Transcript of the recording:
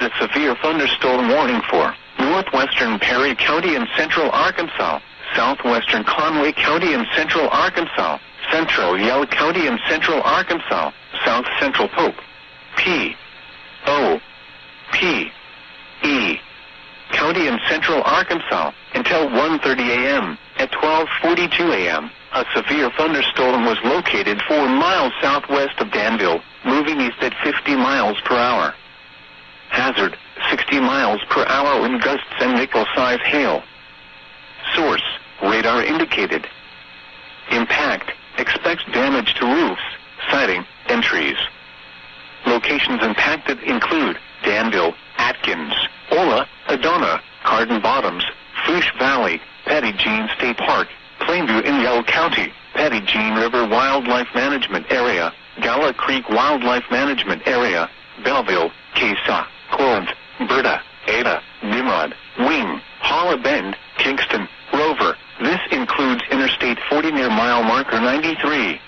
the severe thunderstorm warning for northwestern Perry County and central Arkansas, southwestern Conway County and central Arkansas, central Yell County and central Arkansas, south central Pope, P. O. P. E. County and central Arkansas, until 1:30 a.m. At 12:42 a.m., a severe thunderstorm was located 4 miles southwest of Danville, moving east at 50 miles per hour. Hazard, 60 miles per hour wind gusts and nickel-size hail. Source, radar indicated. Impact, expects damage to roofs, siding, and trees. Locations impacted include Danville, Atkins, Ola, Adona, Cardin Bottoms, Fouche Valley, Patty Jean State Park, Plainview in Yell County, Patty Jean River Wildlife Management Area, Gala Creek Wildlife Management Area, Belleville, Casa, Corinth, Berta, Ada, Nimrod, Wing, Hollow Bend, Kingston, Rover. This includes Interstate 40 near mile marker 93.